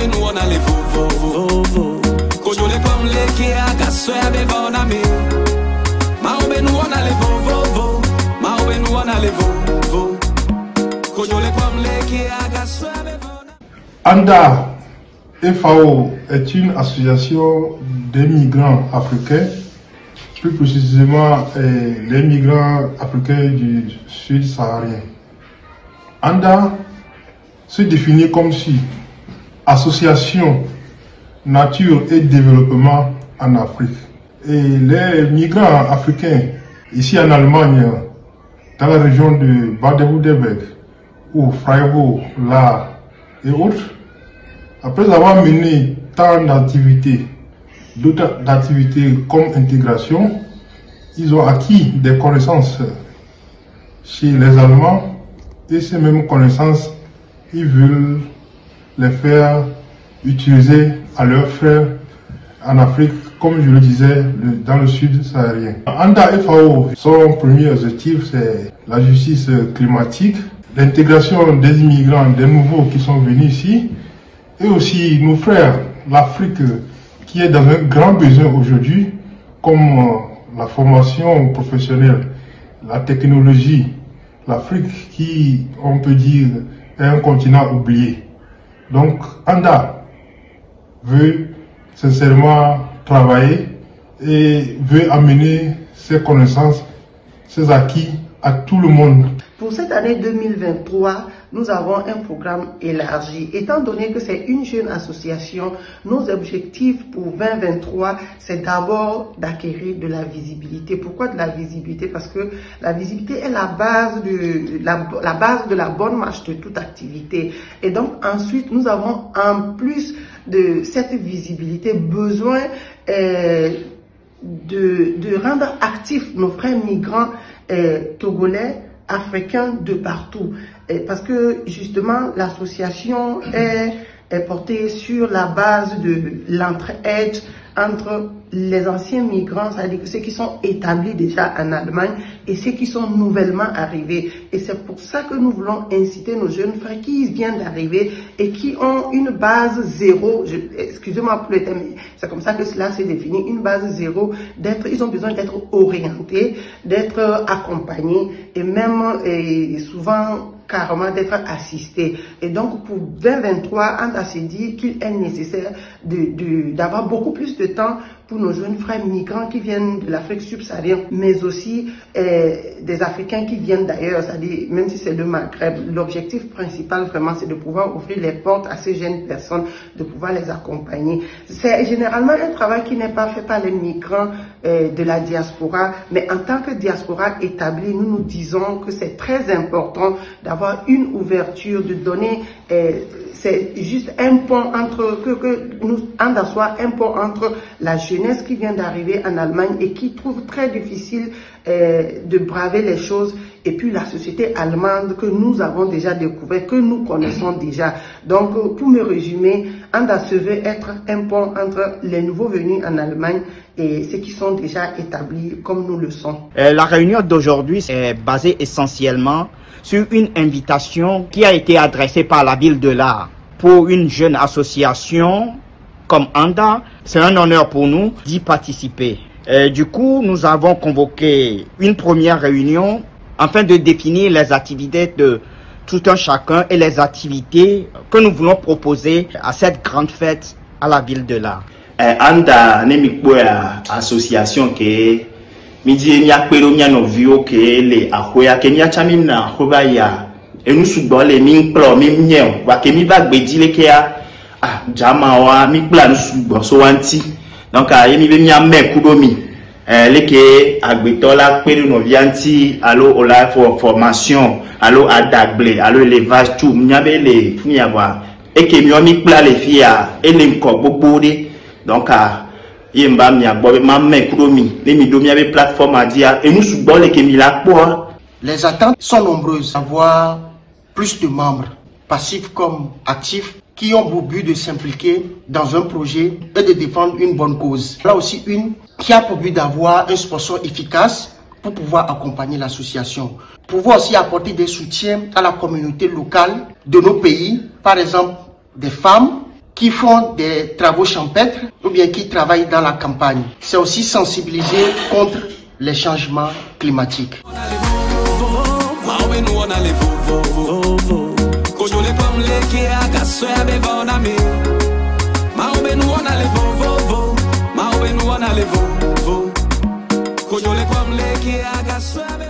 nous on a les vo. Kojole comme les qui a gassé avec von ami. Maobe nous on a les vo. Maobe nous on a les vo. Kojole comme les qui a gassé avec von ami. ANDA FAO est une association des migrants africains, plus précisément les migrants africains du Sud-Saharien. ANDA se définit comme si association nature et développement en Afrique. Et les migrants africains ici en Allemagne, dans la région de Baden-Württemberg ou Freiburg, là et autres, après avoir mené tant d'activités, d'autres activités comme intégration, ils ont acquis des connaissances chez les Allemands et ces mêmes connaissances, ils veulent les faire utiliser à leurs frères en Afrique, comme je le disais, dans le sud saharien. ANDA FAO, son premier objectif, c'est la justice climatique, l'intégration des immigrants, des nouveaux qui sont venus ici, et aussi nos frères, l'Afrique qui est dans un grand besoin aujourd'hui, comme la formation professionnelle, la technologie, l'Afrique qui, on peut dire, est un continent oublié. Donc, ANDA veut sincèrement travailler et veut amener ses connaissances, ses acquis à tout le monde. Pour cette année 2023, nous avons un programme élargi. Étant donné que c'est une jeune association, nos objectifs pour 2023, c'est d'abord d'acquérir de la visibilité. Pourquoi de la visibilité? Parce que la visibilité est la base de la bonne marche de toute activité. Et donc ensuite, nous avons en plus de cette visibilité besoin de rendre actifs nos frères migrants togolais, africains de partout. Parce que justement, l'association est portée sur la base de l'entraide entre les anciens migrants, c'est-à-dire ceux qui sont établis déjà en Allemagne et ceux qui sont nouvellement arrivés. Et c'est pour ça que nous voulons inciter nos jeunes frères qui viennent d'arriver et qui ont une base zéro, excusez-moi pour le terme, c'est comme ça que cela s'est défini, une base zéro, ils ont besoin d'être orientés, d'être accompagnés et même souvent carrément d'être assistés. Et donc pour 2023, ANDA s'est dit qu'il est nécessaire d'avoir beaucoup plus de temps pour nos jeunes frères migrants qui viennent de l'Afrique subsaharienne, mais aussi des Africains qui viennent d'ailleurs, c'est-à-dire même si c'est le Maghreb. L'objectif principal vraiment, c'est de pouvoir ouvrir les portes à ces jeunes personnes, de pouvoir les accompagner. C'est généralement un travail qui n'est pas fait par les migrants de la diaspora, mais en tant que diaspora établie, nous nous disons que c'est très important d'avoir une ouverture, de donner, c'est juste un pont entre, que nous, ANDA soit un pont entre la jeunesse qui vient d'arriver en Allemagne et qui trouve très difficile de braver les choses, et puis la société allemande que nous avons déjà découvert, que nous connaissons déjà. Donc, pour me résumer, ANDA se veut être un pont entre les nouveaux venus en Allemagne et ceux qui sont déjà établis comme nous le sommes. La réunion d'aujourd'hui est basée essentiellement sur une invitation qui a été adressée par la ville de l'Art pour une jeune association comme ANDA. C'est un honneur pour nous d'y participer. Du coup, nous avons convoqué une première réunion afin de définir les activités de tout un chacun et les activités que nous voulons proposer à cette grande fête à la ville de l'Art. ANDA n'est pas association qui midi ni akpero mi anovio ke le ahoya ke ni achamina hoba ya enu sugbo le mi nplo mi myen wa ke mi bagbeji le ke jama wa mi pla nu sugbo so wanti donc yemi be mi ame kudomi le ke agbeto la pere no vianti allo ola for formation allo adagble allo élevage tout mi abe le funi aba e ke mi pla le fia e le nko gbogbo de donc les attentes sont nombreuses. Avoir plus de membres, passifs comme actifs, qui ont pour but de s'impliquer dans un projet et de défendre une bonne cause. Là aussi une qui a pour but d'avoir un sponsor efficace pour pouvoir accompagner l'association. Pouvoir aussi apporter des soutiens à la communauté locale de nos pays, par exemple des femmes qui font des travaux champêtres ou bien qui travaillent dans la campagne. C'est aussi sensibiliser contre les changements climatiques. Konyole kwa mleki aga swa